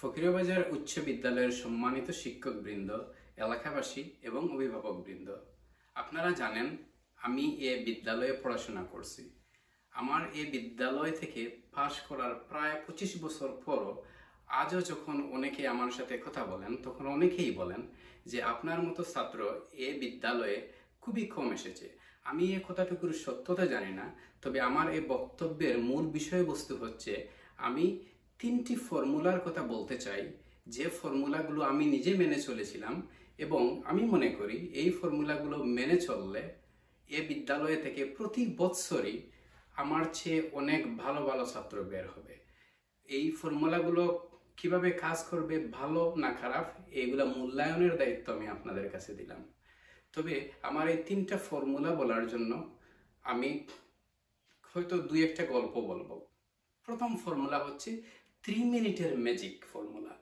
ফকিরাবাজার উচ্চ বিদ্যালয়ের সম্মানিত শিক্ষকবৃন্দ, এলাকাবাসী এবং অভিভাবকবৃন্দ, আপনারা জানেন আমি এ বিদ্যালয়ে পড়াশোনা করছি। আমার এ বিদ্যালয় থেকে পাশ করার প্রায় 25 বছর পরও আজও যখন অনেকে আমার সাথে কথা বলেন, তখন অনেকেই বলেন যে আপনার মতো ছাত্র এ বিদ্যালয়ে খুবই কম এসেছে। আমি এ কথাটুকুর সত্যতা জানি না, তবে আমার এই বক্তব্যের মূল বিষয়বস্তু হচ্ছে আমি 3টি ফর্মুলার কথা বলতে চাই, যে ফর্মুলাগুলো আমি নিজে মেনে চলেছিলাম এবং আমি মনে করি এই ফর্মুলাগুলো মেনে চললে এ বিদ্যালয় থেকে প্রতি বৎসরই আমার চেয়ে অনেক ভালো ভালো ছাত্র বের হবে। এই ফর্মুলাগুলো কিভাবে কাজ করবে, ভালো না খারাপ, এইগুলা মূল্যায়নের দায়িত্ব আমি আপনাদের কাছে দিলাম। তবে আমার এই 3টা ফর্মুলা বলার জন্য আমি হয়তো 2-1টা গল্প বলবো। প্রথম ফর্মুলা হচ্ছে 3 মিনিটের ম্যাজিক ফর্মুলা।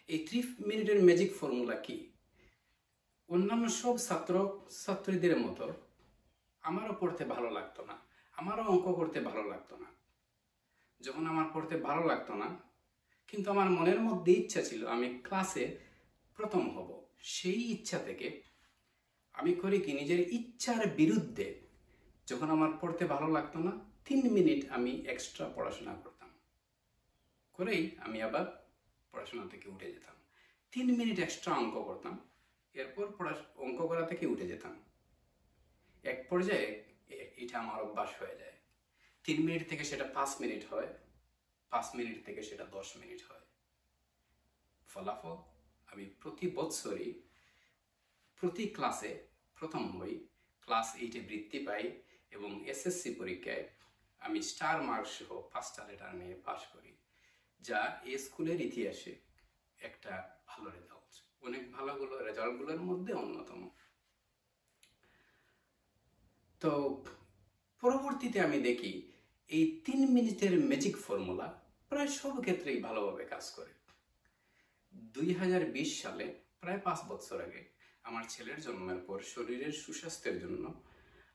এই 3 মিনিটের ম্যাজিক ফর্মুলা কি? অন্যান্য সব ছাত্রীদের মতো আমারও পড়তে ভালো লাগতো না, আমারও অঙ্ক করতে ভালো লাগতো না। যখন আমার পড়তে ভালো লাগতো না, কিন্তু আমার মনের মধ্যে ইচ্ছা ছিল আমি ক্লাসে প্রথম হব, সেই ইচ্ছা থেকে আমি করি কি, নিজের ইচ্ছার বিরুদ্ধে যখন আমার পড়তে ভালো লাগতো না, 3 মিনিট আমি এক্সট্রা পড়াশোনা করতাম, করেই আমি আবার পড়াশোনা থেকে উঠে যেতাম। 3 মিনিট এক্সট্রা অঙ্ক করতাম, এরপর অঙ্ক করা থেকে উঠে যেতাম। এক পর্যায়ে এটা আমার অভ্যাস হয়ে যায়। 3 মিনিট থেকে সেটা 5 মিনিট হয়, 5 মিনিট থেকে সেটা 10 মিনিট হয়। ফলাফল, আমি প্রতি বছরই প্রতি ক্লাসে প্রথম হই, ক্লাস 8-এ বৃত্তি পাই এবং এসএসসি পরীক্ষায় আমি স্টার মার্ক সহ 5টা লেটার নিয়ে পাশ করি, যা এই স্কুলের ইতিহাসে একটা ভালো রেজাল্ট, অনেক ভালো রেজাল্টগুলোর মধ্যে অন্যতম। তো পরবর্তীতে আমি দেখি এই 3 মিনিটের ম্যাজিক ফর্মুলা প্রায় সব ক্ষেত্রেই ভালোভাবে কাজ করে। 2020 সালে, প্রায় 5 বছর আগে, আমার ছেলের জন্মের পর শরীরের সুস্বাস্থ্যের জন্য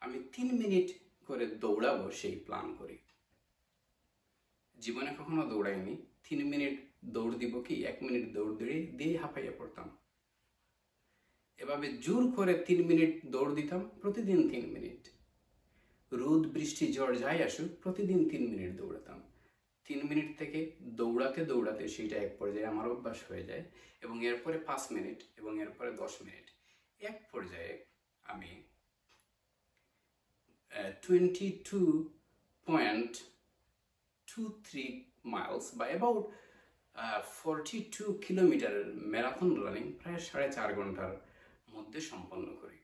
আমি 3 মিনিট করে দৌড়াবো সেই প্ল্যান করি। জীবনে কখনো দৌড়াইনি, 3 মিনিট দৌড় দিব কি, 1 মিনিট দৌড় দিয়ে হাঁপাইয়া পড়তাম। এভাবে জোর করে 3 মিনিট দৌড় দিতাম, প্রতিদিন 3 মিনিট। রোদ বৃষ্টি ঝড় যাই আসুক, প্রতিদিন 3 মিনিট দৌড়াতাম। 3 মিনিট থেকে দৌড়াতে দৌড়াতে সেইটা এক পর্যায়ে আমার অভ্যাস হয়ে যায় এবং এরপরে 5 মিনিট এবং এরপরে 10 মিনিট। এক পর্যায়ে আমি 22.23 মাইলস বা অ্যাবাউট 42 কিলোমিটারের ম্যারাথন রানিং প্রায় 4.5 ঘন্টার মধ্যে সম্পন্ন করি।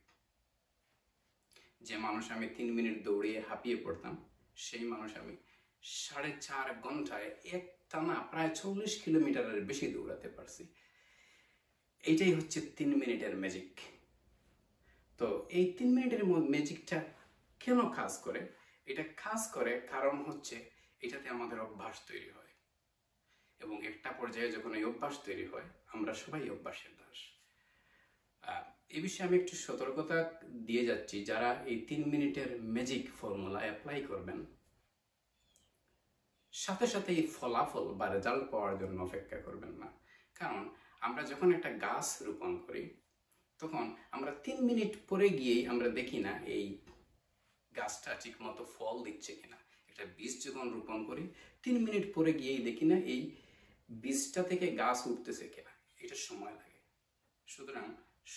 যে মানুষ আমি 3 মিনিট দৌড়িয়ে হাঁপিয়ে পড়তাম, সেই মানুষ আমি 4.5 ঘন্টায় একটানা প্রায় 40 কিলোমিটারের বেশি দৌড়াতে পারছি। এইটাই হচ্ছে 3 মিনিটের ম্যাজিক। তো এই 3 মিনিটের ম্যাজিকটা কেন কাজ করে? এটা কাজ করে কারণ হচ্ছে এটাতে আমাদের অভ্যাস তৈরি হয় এবং একটা পর্যায়ে যখন এই অভ্যাস তৈরি হয়, আমরা সবাই অভ্যাসের দাস। এই বিষয়ে আমি একটু সতর্কতা দিয়ে যাচ্ছি, যারা এই 3 মিনিটের ম্যাজিক ফর্মুলা অ্যাপ্লাই করবেন, সাথে সাথে এই ফলাফল বা রেজাল্ট পাওয়ার জন্য অপেক্ষা করবেন না। কারণ আমরা যখন একটা গাছ রোপণ করি, তখন আমরা 3 মিনিট পরে গিয়েই আমরা দেখি না এই গাছটা ঠিক মতো ফল দিচ্ছে কিনা। একটা বীজ যখন রোপণ করি, 3 মিনিট পরে গিয়েই দেখি না এই বীজটা থেকে গাছ উঠতেছে কিনা, এটা সময় লাগে। সুতরাং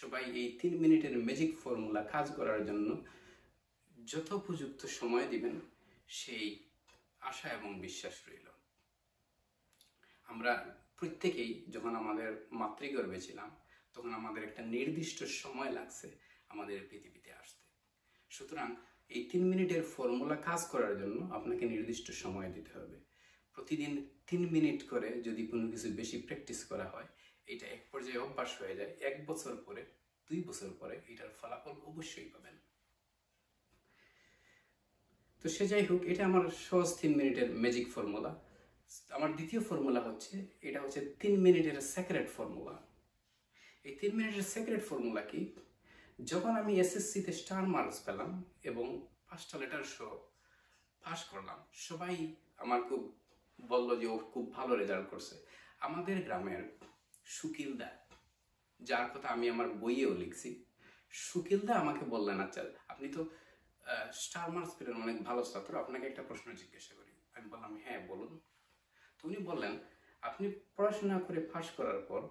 সবাই এই 3 মিনিটের ম্যাজিক ফর্মুলা কাজ করার জন্য যথোপযুক্ত সময় দিবেন, সেই আশা এবং বিশ্বাস রইল। আমরা প্রত্যেকেই যখন আমাদের মাতৃগর্ভে ছিলাম, তখন আমাদের একটা নির্দিষ্ট সময় লাগছে আমাদের পৃথিবীতে আসতে। সুতরাং এই 3 মিনিটের ফর্মুলা কাজ করার জন্য আপনাকে নির্দিষ্ট সময় দিতে হবে। প্রতিদিন 3 মিনিট করে যদি কোনো কিছু বেশি প্র্যাকটিস করা হয়, এটা এক পর্যায়ে অভ্যাস হয়ে যায়। 1 বছর পরে, 2 বছর পরে এটার ফলাফল অবশ্যই পাবেন। তো সে যাই হোক, এটা আমার সহজ 3 মিনিটের ম্যাজিক ফর্মুলা। আমার দ্বিতীয় ফর্মুলা হচ্ছে, এটা হচ্ছে 3 মিনিটের সিক্রেট ফর্মুলা। এই 3 মিনিটের সিক্রেট ফর্মুলা কি? যখন আমি এসএসসিতে স্টার মার্কস পেলাম এবং 5টা লেটার সহ পাস করলাম, সবাই আমার খুব বলল যে ও খুব ভালো রেজাল্ট করছে। আমাদের গ্রামের সুকিলদা, যার কথা আমি আমার বইয়েও লিখছি, সুকিলদা আমাকে বললেন, আচ্ছা আপনি তো স্টার মার্কস পেলেন, অনেক ভালো ছাত্র, আপনাকে একটা প্রশ্ন জিজ্ঞাসা করি। আমি বললাম হ্যাঁ বলুন। তো উনি বললেন, আপনি পড়াশোনা করে পাশ করার পর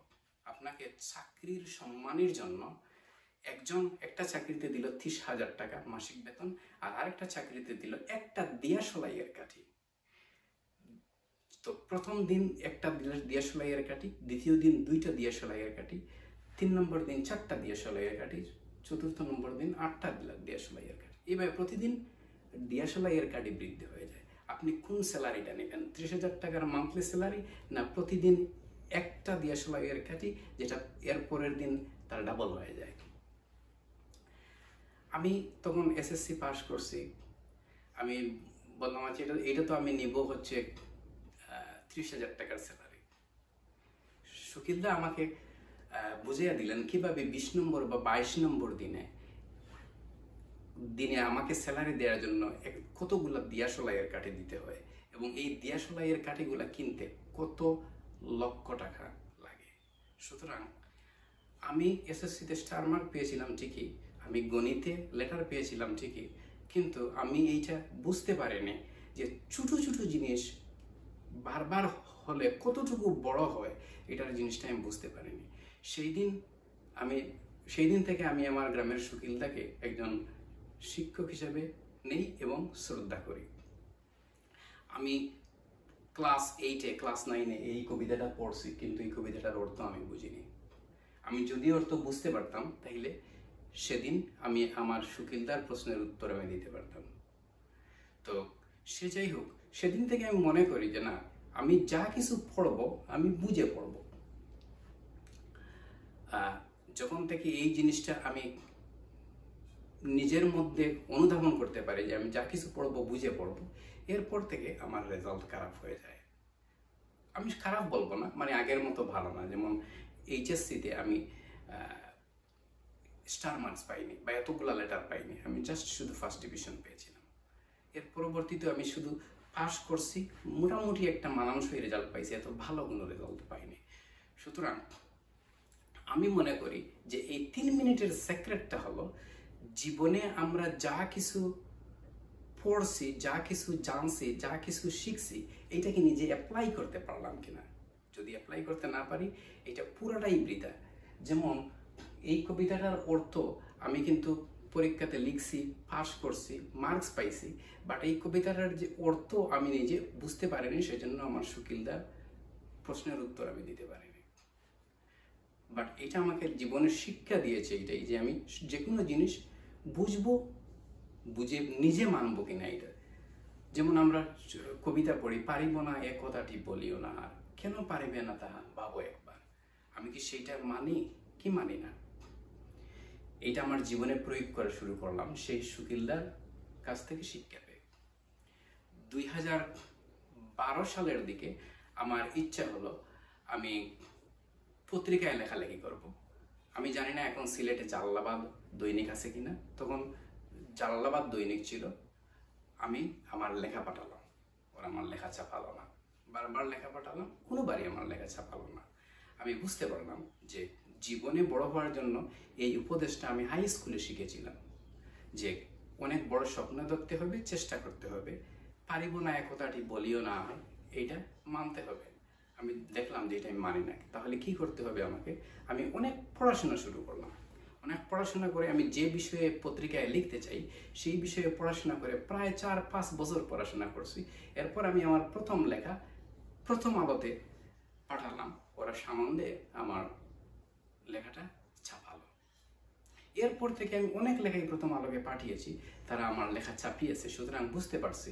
আপনাকে চাকরির সম্মানের জন্য একটা চাকরিতে দিল 30,000 টাকা মাসিক বেতন, আর আরেকটা চাকরিতে দিল একটা দিয়াশলাইয়ের কাঠি। তো প্রথম দিন একটা দিয়াশলাইয়ের কাঠি, দ্বিতীয় দিন 2টা দিয়াশলাইয়ের কাঠি, 3 নম্বর দিন 4টা দিয়াশলাইয়ের কাঠি, 4র্থ নম্বর দিন 8টা দিয়াশলাইয়ের কাঠি। এইভাবে প্রতিদিন দিয়াশলাইয়ের কাঠি বৃদ্ধি হয়ে যায়। আপনি কোন স্যালারিটা নেবেন, 30,000 টাকার মান্থলি স্যালারি, না প্রতিদিন একটা দিয়াশলাইয়ের কাঠি, যেটা এর পরের দিন তার ডাবল হয়ে যায়। আমি তখন এসএসসি পাস করছি। আমি বললাম আচ্ছা এটা তো আমি নিব হচ্ছে 30,000 টাকার স্যালারি। সুকিলদা আমাকে বুঝিয়ে দিলেন কিভাবে 20 নম্বর বা 22 নম্বর দিনে আমাকে স্যালারি দেওয়ার জন্য কতগুলো দিয়াশলাইয়ের কাঠি দিতে হয়, এবং এই দিয়াশলাইয়ের কাঠিগুলা কিনতে কত লক্ষ টাকা লাগে। সুতরাং আমি এসএসসিতে স্টার মার্ক পেয়েছিলাম ঠিকই, আমি গণিতে লেটার পেয়েছিলাম ঠিকই, কিন্তু আমি এইটা বুঝতে পারিনি যে ছোট ছোট জিনিস বারবার হলে কতটুকু বড় হয়, এটার জিনিসটা আমি বুঝতে পারিনি। সেই দিন থেকে আমি আমার গ্রামের সুকিলদাকে একজন শিক্ষক হিসেবে নেই এবং শ্রদ্ধা করি। আমি ক্লাস 8-এ ক্লাস 9-এ এই কবিতাটা পড়ছি, কিন্তু এই কবিতাটার অর্থ আমি বুঝিনি। আমি যদি অর্থ বুঝতে পারতাম তাহলে সেদিন আমি আমার সুকিলদার প্রশ্নের উত্তর আমি দিতে পারতাম। তো সে যাই হোক, সেদিন থেকে আমি মনে করি যে না, আমি যা কিছু পড়ব আমি বুঝে পড়ব। যখন থেকে এই জিনিসটা আমি নিজের মধ্যে অনুধাবন করতে পারি যে আমি যা কিছু পড়বো বুঝে পড়বো, এরপর থেকে আমার রেজাল্ট খারাপ হয়ে যায়। আমি খারাপ বলবো না, মানে আগের মতো ভালো না। যেমন এইচএসসিতে আমি স্টার মার্কস পাইনি বা এতগুলো লেটার পাইনি, আমি জাস্ট শুধু ফার্স্ট ডিভিশন পেয়েছিলাম। এর পরবর্তীতে আমি শুধু পাস করছি, মোটামুটি একটা মানানসই রেজাল্ট পাইছি, এত ভালো কোনো রেজাল্ট পাইনি। সুতরাং আমি মনে করি যে এই 3 মিনিটের সেক্রেটটা হলো, জীবনে আমরা যা কিছু পড়ছি, যা কিছু জানছি, যা কিছু শিখছি, এইটাকে নিজে অ্যাপ্লাই করতে পারলাম কিনা। যদি অ্যাপ্লাই করতে না পারি, এটা পুরোটাই বৃথা। যেমন এই কবিতাটার অর্থ আমি কিন্তু পরীক্ষাতে লিখছি, পাস করছি, মার্কস পাইছি, বাট এই কবিতাটার যে অর্থ আমি নিজে বুঝতে পারিনি, সেজন্য আমার সুকিলদার প্রশ্নের উত্তর আমি দিতে পারিনি। বাট এটা আমাকে জীবনের শিক্ষা দিয়েছে এটাই, যে আমি যে কোনো জিনিস বুঝবো, বুঝে নিজে মানবো কিনা। এটা যেমন আমরা কবিতা পড়ি, পারিব না এ কথাটি বলিও না, আর কেন পারিবে না তাহা ভাবো একবার। আমি কি সেইটা মানি কি মানি না, এইটা আমার জীবনে প্রয়োগ করা শুরু করলাম সেই সুকিলদার কাছ থেকে শিক্ষা পেয়ে। 2012 সালের দিকে আমার ইচ্ছা হলো আমি পত্রিকায় লেখালেখি করব। আমি জানি না এখন সিলেটে জালালাবাদ দৈনিক আছে কিনা, তখন জালালাবাদ দৈনিক ছিল। আমি আমার লেখা পাঠালাম, ওরা আমার লেখা ছাপালো না। বারবার লেখা পাঠালাম, কোনোবারই আমার লেখা ছাপালো না। আমি বুঝতে পারলাম যে জীবনে বড় হওয়ার জন্য এই উপদেশটা আমি হাই স্কুলে শিখেছিলাম, যে অনেক বড় স্বপ্ন দেখতে হবে, চেষ্টা করতে হবে, পারিব না এক কথাটি বলিও না, এইটা মানতে হবে। আমি দেখলাম যে এটা আমি মানি না, তাহলে কি করতে হবে আমাকে? আমি অনেক পড়াশোনা শুরু করলাম। অনেক পড়াশোনা করে আমি যে বিষয়ে পত্রিকায় লিখতে চাই সেই বিষয়ে পড়াশোনা করে প্রায় 4-5 বছর পড়াশোনা করছি। এরপর আমি আমার প্রথম লেখা প্রথম আলোতে পাঠালাম, ওরা সানন্দে আমার লেখাটা ছাপালো। এরপর থেকে আমি অনেক লেখাই প্রথম আলোকে পাঠিয়েছি, তারা আমার লেখা ছাপিয়েছে। সুতরাং বুঝতে পারছি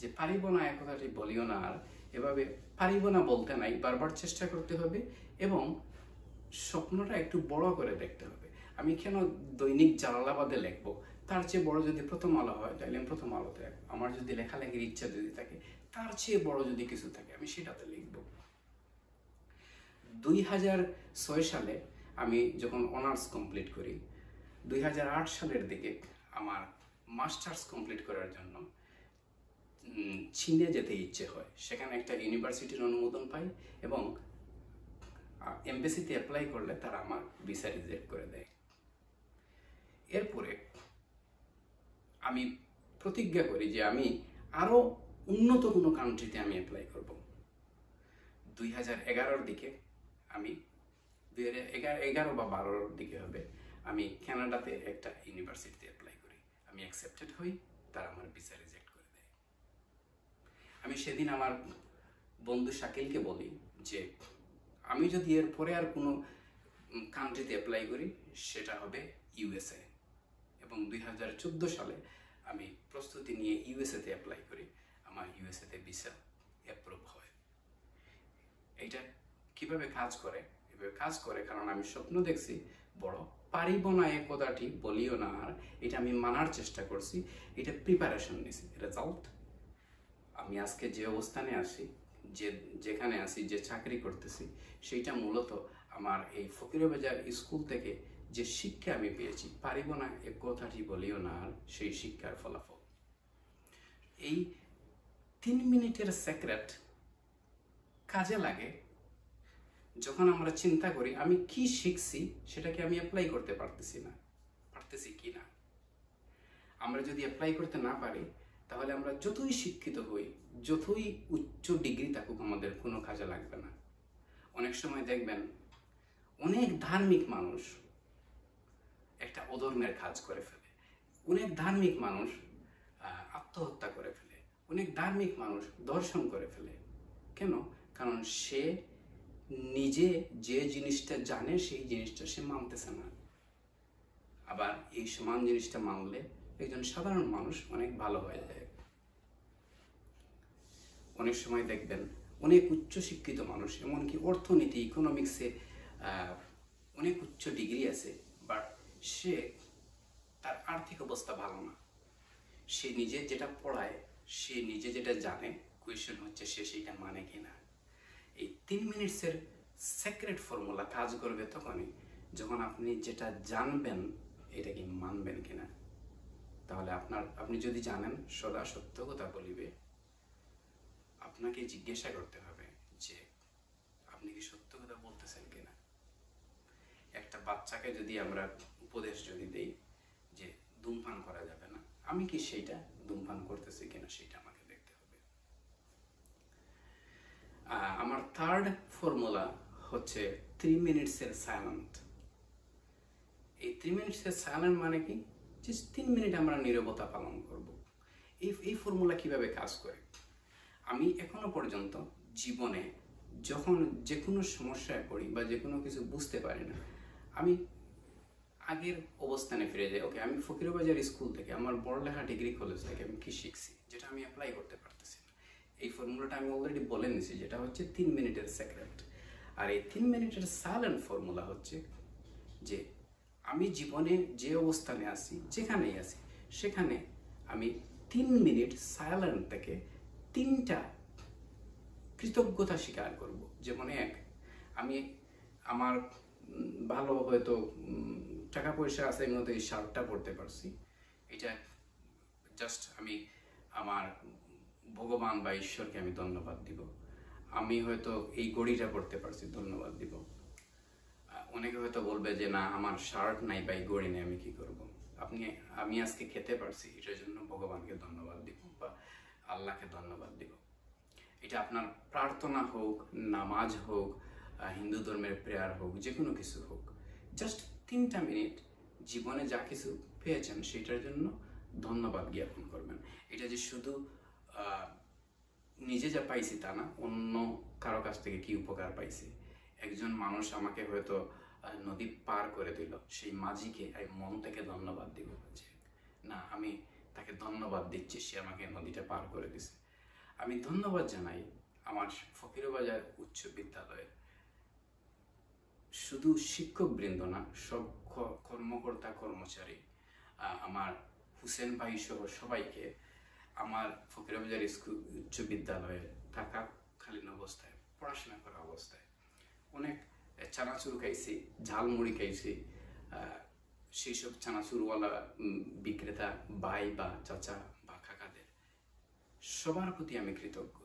যে পারিব না এক কথাটি বলিও না, আর এভাবে পারিব না বলতে নাই, বারবার চেষ্টা করতে হবে এবং স্বপ্নটা একটু বড় করে দেখতে হবে। আমি কেন দৈনিক জালালাবাদে লিখবো, তার চেয়ে বড় যদি প্রথম আলো হয় তাহলে আমি প্রথম আলোতে, আমার যদি লেখালেখির ইচ্ছা যদি থাকে তার চেয়ে বড় যদি কিছু থাকে আমি সেটাতে লিখবো। 2006 সালে আমি যখন অনার্স কমপ্লিট করি, 2008 সালের দিকে আমার মাস্টার্স কমপ্লিট করার জন্য চীনে যেতে ইচ্ছে হয়, সেখানে একটা ইউনিভার্সিটির অনুমোদন পাই এবং এমবেসিতে অ্যাপ্লাই করলে তারা আমার ভিসা রিজেক্ট করে দেয়। এরপরে আমি প্রতিজ্ঞা করি যে আমি আরও উন্নত কোনো কান্ট্রিতে আমি অ্যাপ্লাই করব। 2011-র দিকে আমি 2011 বা 12-র দিকে হবে, আমি কানাডাতে একটা ইউনিভার্সিটিতে অ্যাপ্লাই করি। আমি অ্যাকসেপ্টেড হই, তারা আমার ভিসা রিজেক্ট করে দেয়। আমি সেদিন আমার বন্ধু শাকিলকে বলি যে আমি যদি এরপরে আর কোনো কান্ট্রিতে অ্যাপ্লাই করি সেটা হবে ইউএসএ। এবং 2014 সালে আমি প্রস্তুতি নিয়ে ইউএসএতে অ্যাপ্লাই করি, আমার ইউএসএতে ভিসা অ্যাপ্রুভ হয়। এইটা কিভাবে কাজ করে? এভাবে কাজ করে কারণ আমি স্বপ্ন দেখছি বড়, পারিব না এ কথাটি বলিও না আর, এটা আমি মানার চেষ্টা করছি, এটা প্রিপারেশন নিছি। রেজাল্ট আমি আজকে যে অবস্থানে আছি, যেখানে আছি, যে চাকরি করতেছি, সেইটা মূলত আমার এই ফকিরবাজার স্কুল থেকে যে শিক্ষা আমি পেয়েছি, পারিব না এ কথাটি বলিও না আর, সেই শিক্ষার ফলাফল। এই 3 মিনিটের সিক্রেট কাজে লাগে যখন আমরা চিন্তা করি আমি কি শিখছি সেটাকে আমি অ্যাপ্লাই করতে পারতেছি কি না। আমরা যদি অ্যাপ্লাই করতে না পারি তাহলে আমরা যতই শিক্ষিত হই, যতই উচ্চ ডিগ্রি থাকুক, আমাদের কোনো কাজে লাগবে না। অনেক সময় দেখবেন অনেক ধার্মিক মানুষ একটা অধর্মের কাজ করে ফেলে, অনেক ধার্মিক মানুষ আত্মহত্যা করে ফেলে, অনেক ধার্মিক মানুষ দর্শন করে ফেলে। কেন? কারণ সে নিজে যে জিনিসটা জানে সেই জিনিসটা সে মানতেছে না। আবার এই সমান জিনিসটা মানলে একজন সাধারণ মানুষ অনেক ভালো হয়ে যায়। অনেক সময় দেখবেন অনেক উচ্চ শিক্ষিত মানুষ, এমনকি অর্থনীতি, ইকোনমিক্সে অনেক উচ্চ ডিগ্রি আছে, বাট সে তার আর্থিক অবস্থা ভালো না। সে নিজে যেটা পড়ায়, সে নিজে যেটা জানে, কোয়েশ্চেন হচ্ছে সে সেইটা মানে কিনা। এই 3 মিনিটসের সিক্রেট ফর্মুলা কাজ করবে তখনই যখন আপনি যেটা জানবেন এটা কি মানবেন কিনা। তাহলে আপনি যদি জানেন সদা সত্য কথা বলিবে, আপনাকে জিজ্ঞাসা করতে হবে যে আপনি কি সত্য কথা বলতেছেন কিনা। একটা বাচ্চাকে যদি আমরা উপদেশ যদি দেই যে ধূমপান করা যাবে না, আমি কি সেইটা ধূমপান করতেছি কিনা সেটা আমাকে দেখতে হবে। আমার থার্ড ফর্মুলা হচ্ছে 3 মিনিটসের সাইলেন্ট। এই 3 মিনিটসের সাইলেন্ট মানে কি? জাস্ট 3 মিনিট আমরা নীরবতা পালন করব। এই ফর্মুলা কিভাবে কাজ করে? আমি এখনো পর্যন্ত জীবনে যখন যে কোনো সমস্যায় পড়ি বা যে কোনো কিছু বুঝতে পারি না, আমি আগের অবস্থানে ফিরে যাই। ওকে, আমি ফকিরবাজার স্কুল থেকে, আমার বড়লেখা ডিগ্রি কলেজ থেকে আমি কি শিখছি যেটা আমি অ্যাপ্লাই করতে পারতেছি না। এই ফর্মুলাটা আমি অলরেডি বলে নিছি, যেটা হচ্ছে 3 মিনিটের সিক্রেট। আর এই 3 মিনিটের সাইলেন্ট ফর্মুলা হচ্ছে যে আমি জীবনে যে অবস্থানে আছি, যেখানেই আছি, সেখানে আমি 3 মিনিট সাইলেন্ট থেকে 3টা কৃতজ্ঞতা স্বীকার করব। যেমন আমি আমার ভালো হয়তো টাকা পয়সা আছে, এর মধ্যে এই শার্টটা পরতে পারছি, এটা জাস্ট আমি আমার ভগবান বা ঈশ্বরকে আমি ধন্যবাদ দিব। আমি হয়তো এই ঘড়িটা পরতে পারছি, ধন্যবাদ দিব। অনেকে হয়তো বলবে যে না, আমার শার্ট নাই বা এই ঘড়ি নেই, আমি কি করব। আমি আজকে খেতে পারছি, এটার জন্য ভগবানকে ধন্যবাদ দিব বা আল্লাহকে ধন্যবাদ দিব। এটা আপনার প্রার্থনা হোক, নামাজ হোক, হিন্দু ধর্মের প্রেয়ার হোক, যে কোনো কিছু হোক, জাস্ট 3টা মিনিট জীবনে যা কিছু পেয়েছেন সেটার জন্য ধন্যবাদ জ্ঞাপন করবেন। এটা যে শুধু নিজে যা পাইছি তা না, অন্য কারো কাছ থেকে কি উপকার পাইছি। একজন মানুষ আমাকে হয়তো নদী পার করে দিল, সেই মাঝিকে আমি মন থেকে ধন্যবাদ দিব যে না, আমি তাকে ধন্যবাদ দিচ্ছি, সে আমাকে নদীটা পার করে দিছে। আমি ধন্যবাদ জানাই আমার ফকিরবাজার উচ্চ বিদ্যালয়ের শুধু শিক্ষকবৃন্দ না, সব কর্মকর্তা কর্মচারী, আমার হুসেন ভাই সহ সবাইকে। আমার ফকিরবাজার স্কুল উচ্চ বিদ্যালয়ে থাকাকালীন অবস্থায়, পড়াশোনা করা অবস্থায় অনেক চানাচুর খাইছি, ঝালমুড়ি খাইছি। সেই সব চানাচুরওয়ালা বিক্রেতা ভাই বা চাচা বা কাকাদের সবার প্রতি আমি কৃতজ্ঞ।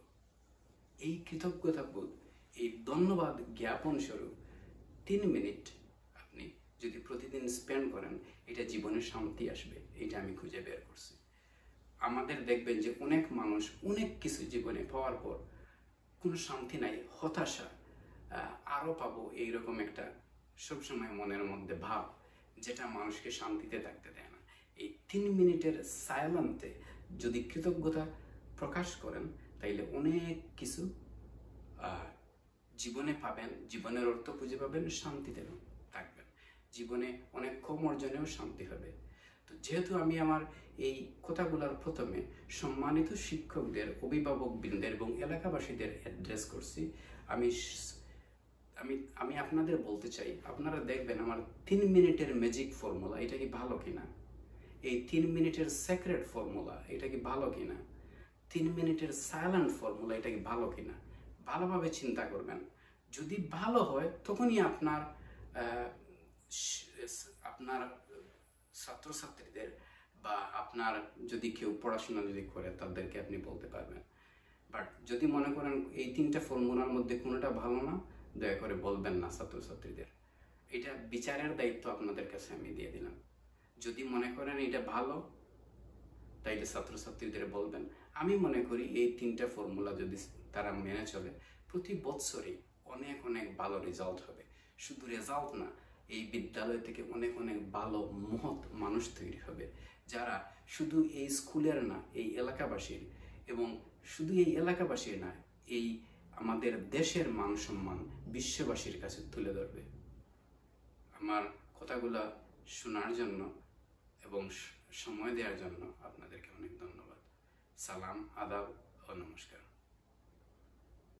এই কৃতজ্ঞতাবোধ, এই ধন্যবাদ জ্ঞাপন স্বরূপ 3 মিনিট আপনি যদি প্রতিদিন স্পেন্ড করেন, এটা জীবনে শান্তি আসবে, এটা আমি খুঁজে বের করছি। আমাদের দেখবেন যে অনেক মানুষ অনেক কিছু জীবনে পাওয়ার পর কোনো শান্তি নাই, হতাশা, আরও পাবো এইরকম একটা সবসময় মনের মধ্যে ভাব, যেটা মানুষকে শান্তিতে থাকতে দেয় না। এই 3 মিনিটের সাইলেন্টে যদি কৃতজ্ঞতা প্রকাশ করেন, তাইলে অনেক কিছু জীবনে পাবেন, জীবনের অর্থ খুঁজে পাবেন, শান্তিতে থাকবেন, জীবনে অনেক কম অর্জনেও শান্তি হবে। তো যেহেতু আমি আমার এই কথাগুলোর প্রথমে সম্মানিত শিক্ষকদের, অভিভাবকবৃন্দের এবং এলাকাবাসীদের অ্যাড্রেস করছি, আমি আমি আমি আপনাদের বলতে চাই, আপনারা দেখবেন আমার 3 মিনিটের ম্যাজিক ফর্মুলা, এটা কি ভালো কিনা? এই 3 মিনিটের সেক্রেট ফর্মুলা, এটা কি ভালো কিনা? 3 মিনিটের সাইলেন্ট ফর্মুলা, এটা কি ভালো কিনা? ভালোভাবে চিন্তা করবেন। যদি ভালো হয়, তখনই আপনার আপনার ছাত্রছাত্রীদের বা আপনার যদি কেউ পড়াশোনা যদি করে, তাদেরকে আপনি বলতে পারবেন। বাট যদি মনে করেন এই 3টা ফর্মুলার মধ্যে কোনোটা ভালো না, দয়া করে বলবেন না ছাত্রছাত্রীদের। এটা বিচারের দায়িত্ব আপনাদের কাছে আমি দিয়ে দিলাম। যদি মনে করেন এটা ভালো, তাইলে ছাত্রছাত্রীদের বলবেন। আমি মনে করি এই 3টা ফর্মুলা যদি তারা মেনে চলে, প্রতি বছরই অনেক অনেক ভালো রেজাল্ট হবে। শুধু রেজাল্ট না, এই বিদ্যালয় থেকে অনেক অনেক ভালো মহৎ মানুষ তৈরি হবে, যারা শুধু এই স্কুলের না, এই এলাকাবাসীর, এবং শুধু এই এলাকাবাসীর না, এই আমাদের দেশের মান সম্মান বিশ্ববাসীর কাছে তুলে ধরবে। আমার কথাগুলা শোনার জন্য এবং সময় দেওয়ার জন্য আপনাদেরকে অনেক ধন্যবাদ। সালাম, আদাব ও নমস্কার।